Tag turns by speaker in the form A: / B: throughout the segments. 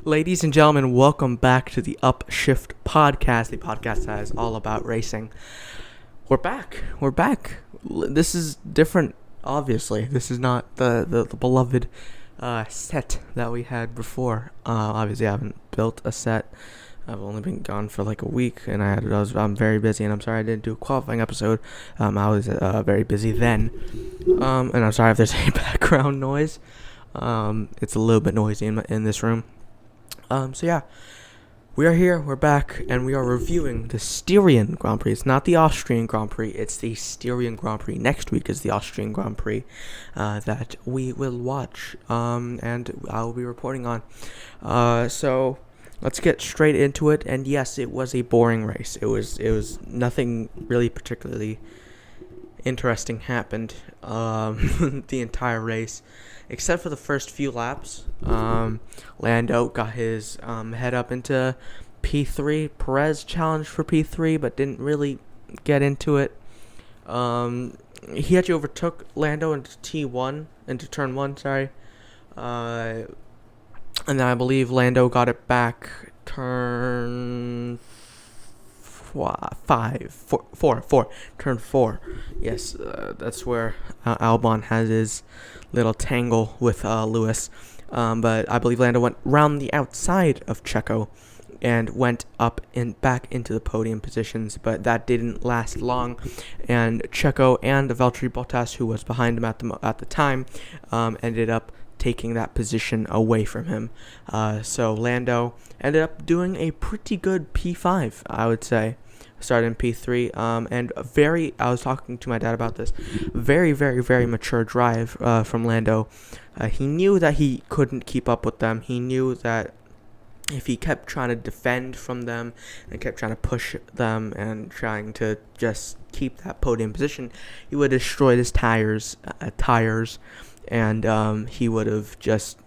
A: Ladies and gentlemen, welcome back to the Upshift podcast, the podcast that is all about racing. We're back. This is different, obviously. This is not the beloved set that we had before. Obviously, I haven't built a set. I've only been gone for like a week, and I'm very busy, and I'm sorry I didn't do a qualifying episode. I was very busy then, and I'm sorry if there's any background noise. It's a little bit noisy in this room. So yeah, we are here, we're back, and we are reviewing the Styrian Grand Prix. It's not the Austrian Grand Prix, it's the Styrian Grand Prix. Next week is the Austrian Grand Prix that we will watch, and I will be reporting on. So let's get straight into it, and yes, it was a boring race. It was nothing really particularly interesting happened the entire race, except for the first few laps. Lando got his head up into P3. Perez challenged for P3, but didn't really get into it. He actually overtook Lando into turn 1, sorry. And then I believe Lando got it back turn 4. Yes, that's where Albon has his little tangle with Lewis. But I believe Lando went round the outside of Checo and went up and back into the podium positions, but that didn't last long, and Checo and Valtteri Bottas, who was behind him at the time, ended up taking that position away from him. So Lando ended up doing a pretty good P5, I would say. Started in P3, and I was talking to my dad about this, very, very, very mature drive from Lando. He knew that he couldn't keep up with them. He knew that if he kept trying to defend from them and kept trying to push them and trying to just keep that podium position, he would destroy his tires, and he would have just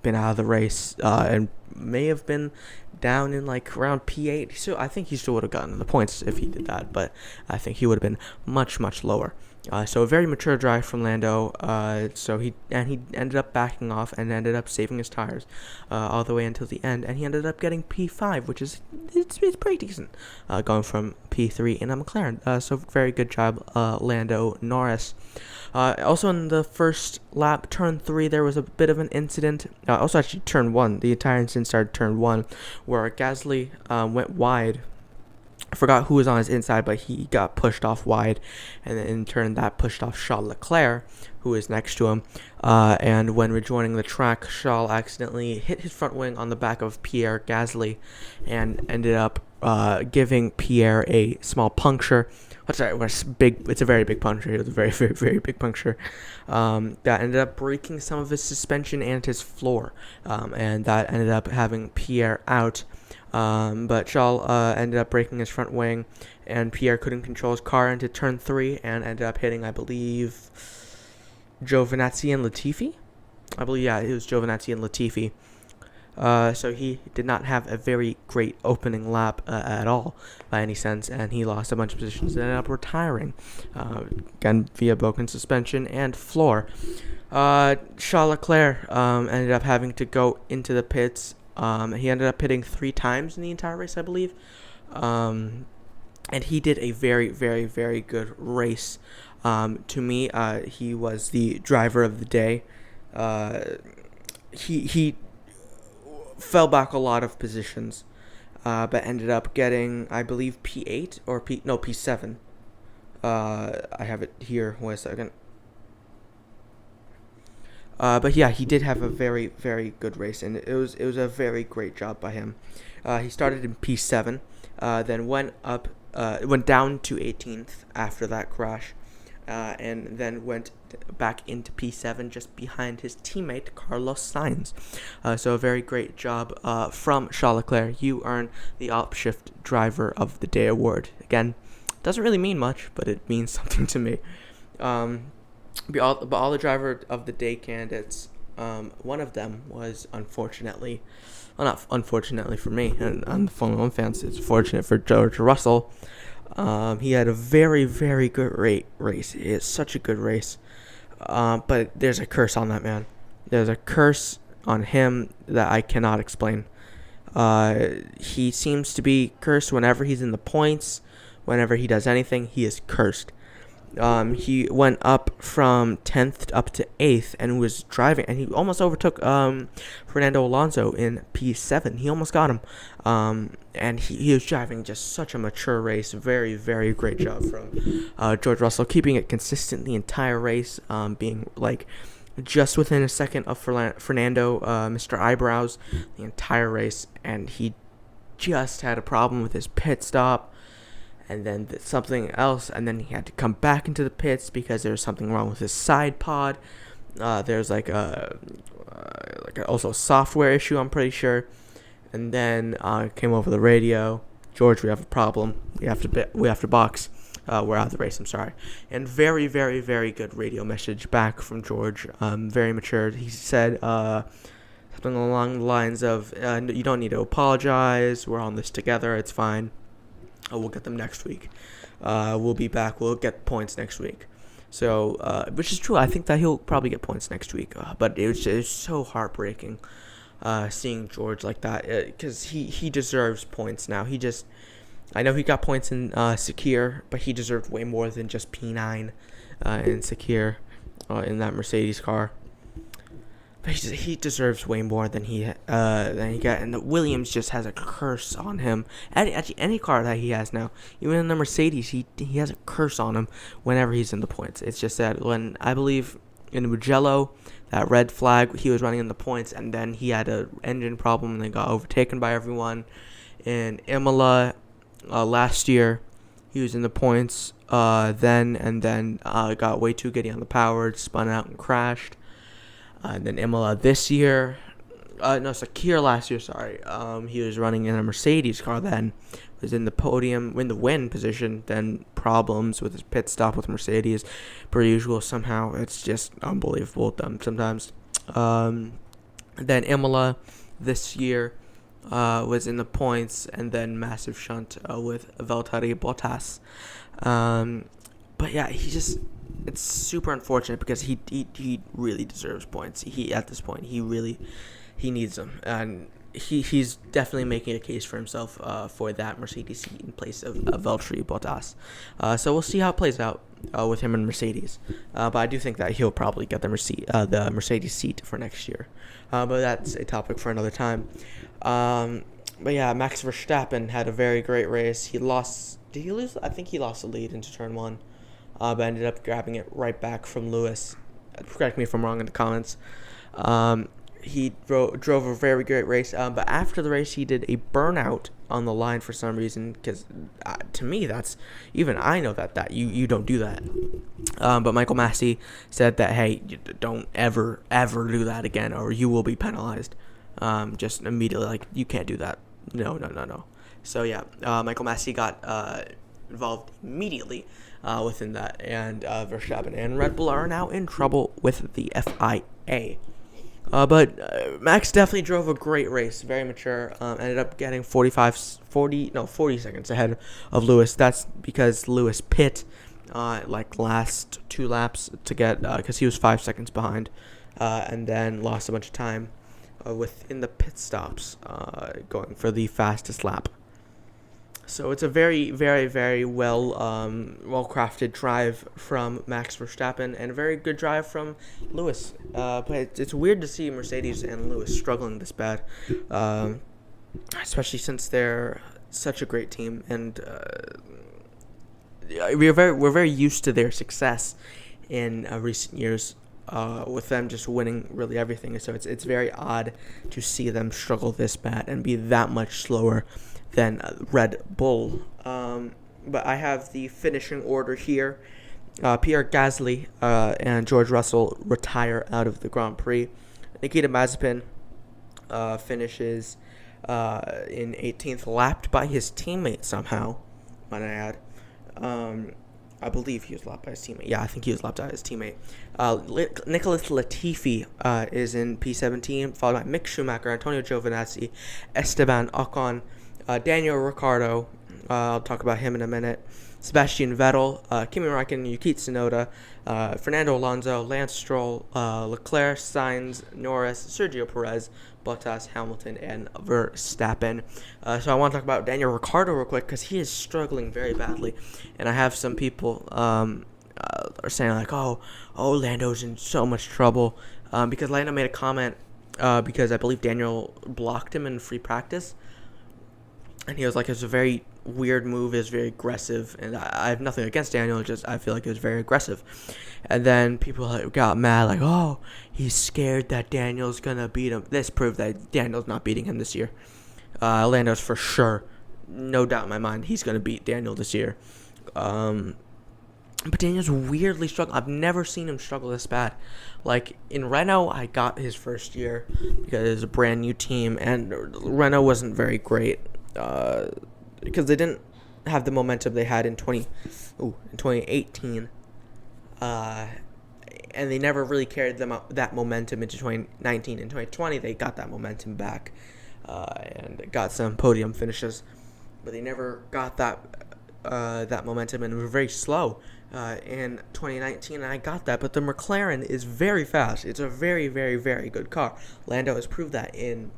A: been out of the race and may have been down in like around P8. So I think he still would have gotten the points if he did that, but I think he would have been much, much lower. So a very mature drive from Lando. So he ended up backing off and ended up saving his tires all the way until the end, and he ended up getting P5, which is it's pretty decent, going from P3 in a McLaren. So very good job, Lando Norris. Also in the first lap, turn 3, there was a bit of an incident. Also actually turn 1, the entire incident started turn 1, where Gasly went wide. I forgot who was on his inside, but he got pushed off wide, and then in turn that pushed off Charles Leclerc, who is next to him. And when rejoining the track, Charles accidentally hit his front wing on the back of Pierre Gasly, and ended up giving Pierre a small puncture. It's a very big puncture. It was a very, very, very big puncture that ended up breaking some of his suspension and his floor, and that ended up having Pierre out. But Charles ended up breaking his front wing, and Pierre couldn't control his car into turn 3 and ended up hitting, I believe, Giovinazzi and Latifi. It was Giovinazzi and Latifi. So he did not have a very great opening lap at all, by any sense, and he lost a bunch of positions and ended up retiring, again via broken suspension and floor. Charles Leclerc ended up having to go into the pits. He ended up pitting 3 times in the entire race, I believe, and he did a very, very, very good race. To me, he was the driver of the day. He fell back a lot of positions, but ended up getting, I believe, P8 or P7. I have it here. Wait a second. But yeah, he did have a very, very good race, and it was a very great job by him. He started in P7, then went down to 18th after that crash, and then went back into P7 just behind his teammate Carlos Sainz. So a very great job from Charles Leclerc. You earn the Upshift Driver of the Day award. Again, doesn't really mean much, but it means something to me. But all the driver of the day candidates, one of them was unfortunately, well, not unfortunately for me and the Formula 1 fans, it's fortunate for George Russell. He had a very, very good race. It's such a good race. But there's a curse on that man. There's a curse on him that I cannot explain. He seems to be cursed whenever he's in the points. Whenever he does anything, he is cursed. He went up from 10th up to 8th and was driving, and he almost overtook Fernando Alonso in P7. He almost got him. And he was driving just such a mature race. Very, very great job from George Russell, keeping it consistent the entire race, being like just within a second of Fernando, Mr. Eyebrows, the entire race. And he just had a problem with his pit stop. And then something else, and then he had to come back into the pits because there was something wrong with his side pod. There's also a software issue, I'm pretty sure. And then came over the radio. George, we have a problem. We have to box. We're out of the race. I'm sorry. And very, very, very good radio message back from George. Very mature. He said something along the lines of, "You don't need to apologize. We're on this together. It's fine. We'll get them next week. We'll be back. We'll get points next week." So, which is true. I think that he'll probably get points next week. But it was so heartbreaking seeing George like that, because he deserves points now. I know he got points in Sakir, but he deserved way more than just P9 in Sakir in that Mercedes car. But he deserves way more than he got, and the Williams just has a curse on him. Actually, any car that he has now, even in the Mercedes, he has a curse on him whenever he's in the points. It's just that when, I believe, in Mugello, that red flag, he was running in the points, and then he had an engine problem, and they got overtaken by everyone. In Imola last year, he was in the points then got way too giddy on the power, spun out and crashed. And then Imola this year, Sakir last year, sorry. He was running in a Mercedes car then, was in the win position, then problems with his pit stop with Mercedes, per usual. Somehow, it's just unbelievable with them sometimes. Then Imola this year was in the points, and then massive shunt with Valtteri Bottas. But yeah, it's super unfortunate because he really deserves points. At this point he needs them, and he's definitely making a case for himself for that Mercedes seat in place of Valtteri Bottas. So we'll see how it plays out with him in Mercedes. But I do think that he'll probably get the Mercedes seat for next year. But that's a topic for another time. But yeah, Max Verstappen had a very great race. He lost. Did he lose? I think he lost the lead into turn 1. But ended up grabbing it right back from Lewis. Correct me if I'm wrong in the comments. He drove a very great race. But after the race, he did a burnout on the line for some reason. Because to me, that's, even I know that you don't do that. But Michael Massey said that, hey, don't ever do that again, or you will be penalized. Just immediately, like, you can't do that. No. So yeah, Michael Massey got involved immediately within that, and Verstappen and Red Bull are now in trouble with the FIA. But Max definitely drove a great race, very mature. Ended up getting 40 seconds ahead of Lewis. That's because Lewis pit last 2 laps to get, because he was 5 seconds behind, and then lost a bunch of time within the pit stops, going for the fastest lap. So it's a very, very, very well-crafted drive from Max Verstappen, and a very good drive from Lewis. But it's weird to see Mercedes and Lewis struggling this bad, especially since they're such a great team, and we're very used to their success in recent years, with them just winning really everything. So it's very odd to see them struggle this bad and be that much slower than Red Bull. But I have the finishing order here. Pierre Gasly and George Russell retire out of the Grand Prix. Nikita Mazepin finishes in 18th, lapped by his teammate somehow, might I add. I believe he was lapped by his teammate. Yeah, I think he was lapped by his teammate. Nicholas Latifi is in P17, followed by Mick Schumacher, Antonio Giovinazzi, Esteban Ocon, Daniel Ricciardo, I'll talk about him in a minute. Sebastian Vettel, Kimi Räikkönen, Yuki Tsunoda, Fernando Alonso, Lance Stroll, Leclerc, Sainz, Norris, Sergio Perez, Bottas, Hamilton, and Verstappen. So I want to talk about Daniel Ricciardo real quick because he is struggling very badly, and I have some people are saying like, oh, Lando's in so much trouble because Lando made a comment because I believe Daniel blocked him in free practice. And he was like, it's a very weird move, it's very aggressive, and I have nothing against Daniel, just I feel like it was very aggressive. And then people got mad, like, oh, he's scared that Daniel's gonna beat him. This proved that Daniel's not beating him this year. Lando's for sure, no doubt in my mind, he's gonna beat Daniel this year. But Daniel's weirdly struggling. I've never seen him struggle this bad. Like, in Renault, I got his first year because it was a brand new team, and Renault wasn't very great. Because they didn't have the momentum they had in 2018, and they never really carried that momentum into 2019 and 2020. They got that momentum back, and got some podium finishes, but they never got that momentum, and were very slow in 2019. And I got that, but the McLaren is very fast. It's a very, very, very good car. Lando has proved that in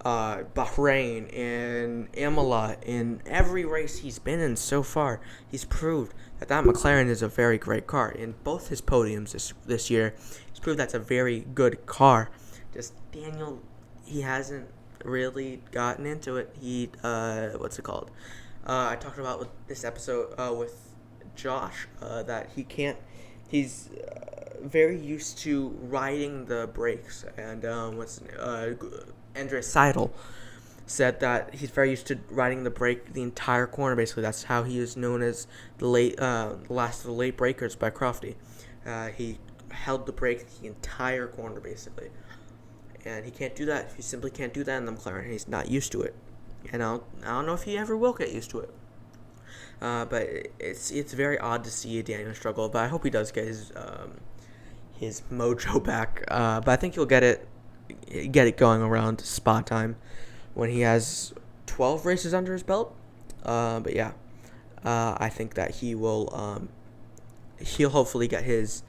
A: Bahrain, in Imola, in every race he's been in so far, he's proved that McLaren is a very great car. In both his podiums this year, he's proved that's a very good car. Just Daniel, he hasn't really gotten into it. What's it called? I talked about with this episode with Josh that he can't. He's very used to riding the brakes, and Andreas Seidel said that he's very used to riding the brake the entire corner. Basically, that's how he is known as the last of the late breakers by Crofty. He held the brake the entire corner basically, and he can't do that. He simply can't do that in the McLaren. He's not used to it, and I don't know if he ever will get used to it. But it's very odd to see Daniel struggle. But I hope he does get his mojo back. But I think he'll get it going around Spa time when he has 12 races under his belt. But yeah, I think that he will. He'll hopefully get his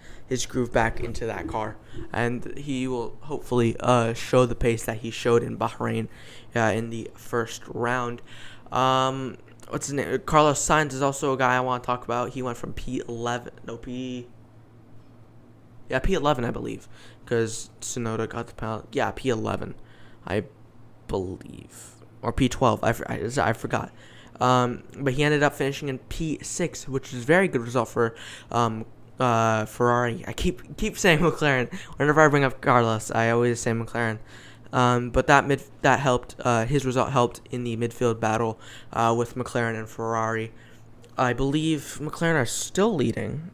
A: groove back into that car, and he will hopefully show the pace that he showed in Bahrain in the first round. What's his name? Carlos Sainz is also a guy I want to talk about. He went from P11, I believe, because Tsunoda got the penalty. Yeah, P11, I believe, or P12. I forgot. But he ended up finishing in P6, which is a very good result for Ferrari. I keep saying McLaren. Whenever I bring up Carlos, I always say McLaren. But that helped. His result helped in the midfield battle with McLaren and Ferrari. I believe McLaren are still leading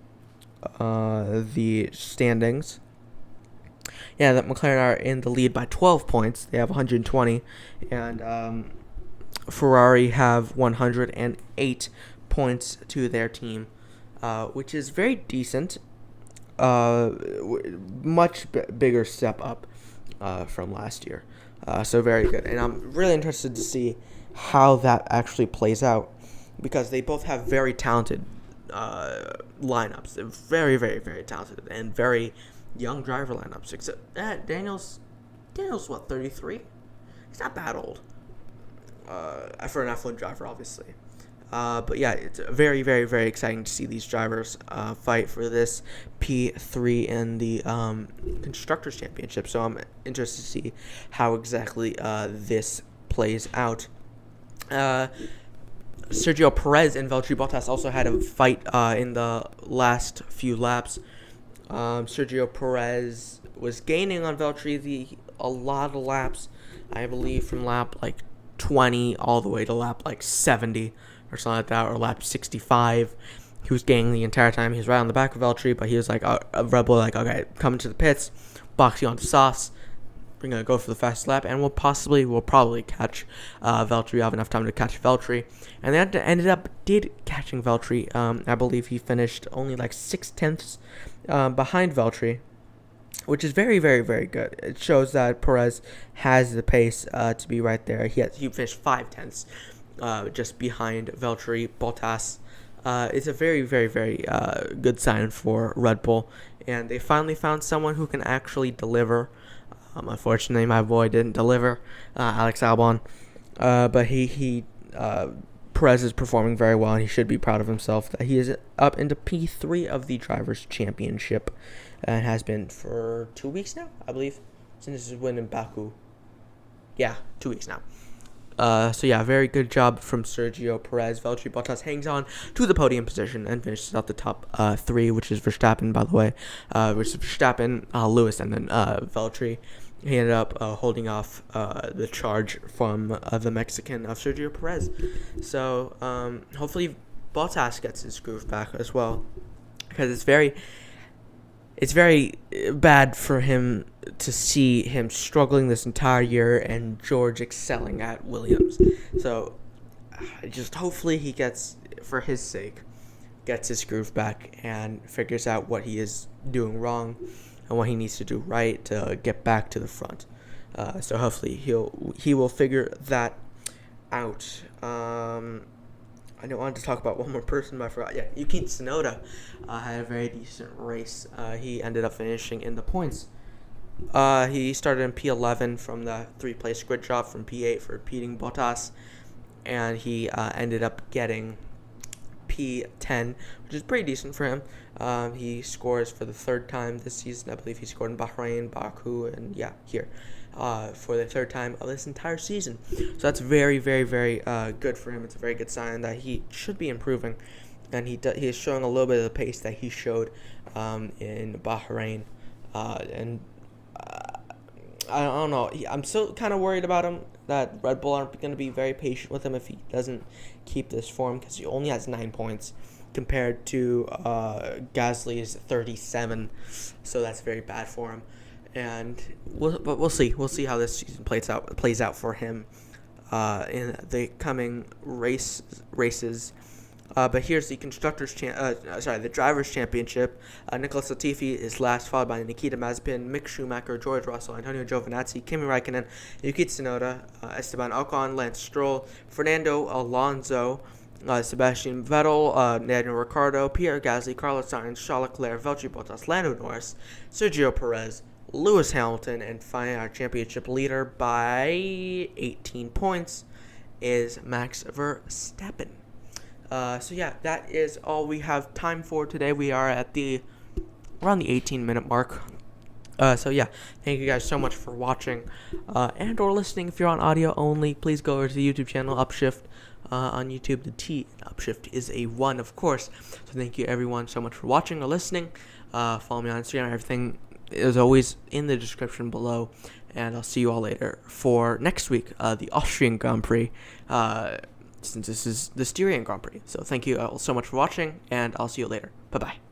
A: the standings. Yeah, that McLaren are in the lead by 12 points. They have 120, and Ferrari have 108 points to their team, which is very decent. Much bigger step up from last year. So very good. And I'm really interested to see how that actually plays out, because they both have very talented lineups. They're very, very, very talented and very young driver lineups. Except Daniel's what, 33? He's not that old. For an F1 driver, obviously. But yeah, it's very, very, very exciting to see these drivers fight for this P3 in the Constructors' Championship. So I'm interested to see how exactly this plays out. Sergio Perez and Valtteri Bottas also had a fight in the last few laps. Sergio Perez was gaining on Valtteri a lot of laps, I believe, from lap 20 all the way to lap 70 or something like that, or lap 65. He was gaining the entire time. He was right on the back of Valtteri, but he was Red Bull okay, coming to the pits, box you onto softs. We're going to go for the fast lap, and we'll probably catch Valtteri. We have enough time to catch Valtteri. And they ended up catching Valtteri. I believe he finished only 6/10 behind Valtteri. which is very, very, very good. It shows that Perez has the pace to be right there. He finished 5/10, just behind Valtteri Bottas. It's a very, very, very good sign for Red Bull, and they finally found someone who can actually deliver. Unfortunately, my boy didn't deliver, Alex Albon, but Perez is performing very well, and he should be proud of himself that he is up into P3 of the Drivers' Championship, and has been for 2 weeks now, I believe, since his win in Baku. Yeah, 2 weeks now. So yeah, very good job from Sergio Perez. Valtteri Bottas hangs on to the podium position and finishes out the top 3, which is Verstappen, by the way. Which is Verstappen, Lewis, and then Valtteri. He ended up holding off the charge from the Mexican of Sergio Perez. So hopefully Bottas gets his groove back as well, because it's very bad for him to see him struggling this entire year and George excelling at Williams. So just hopefully he gets, for his sake, gets his groove back and figures out what he is doing wrong and what he needs to do right to get back to the front. So hopefully he will figure that out. I wanted to talk about one more person, but I forgot. Yeah, Yuki Tsunoda had a very decent race. He ended up finishing in the points. He started in P11 from the 3-place grid drop from P8 for beating Bottas, and he ended up getting P10, which is pretty decent for him. He scores for the 3rd time this season. I believe he scored in Bahrain, Baku, and here. For the 3rd time of this entire season. So that's very, very, very good for him. It's a very good sign that he should be improving, and he is showing a little bit of the pace that he showed in Bahrain. I don't know. I'm still kind of worried about him, that Red Bull aren't going to be very patient with him if he doesn't keep this form, because he only has 9 points compared to Gasly's 37. So that's very bad for him. And we'll see. We'll see how this season plays out for him in the coming races. But here's the the Drivers' Championship. Nicholas Latifi is last, followed by Nikita Mazepin, Mick Schumacher, George Russell, Antonio Giovinazzi, Kimi Raikkonen, Yuki Tsunoda, Esteban Ocon, Lance Stroll, Fernando Alonso, Sebastian Vettel, Daniel Ricciardo, Pierre Gasly, Carlos Sainz, Charles Leclerc, Valtteri Bottas, Lando Norris, Sergio Perez, Lewis Hamilton, and finally our championship leader by 18 points is Max Verstappen. So yeah, that is all we have time for today. We are at around the 18-minute mark. So yeah, thank you guys so much for watching and or listening. If you're on audio only, please go over to the YouTube channel Upshift on YouTube. The T in Upshift is a 1, of course. So thank you everyone so much for watching or listening. Follow me on Instagram. Everything is always in the description below, and I'll see you all later for next week, the Austrian Grand Prix, since this is the Styrian Grand Prix. So thank you all so much for watching, and I'll see you later. Bye bye.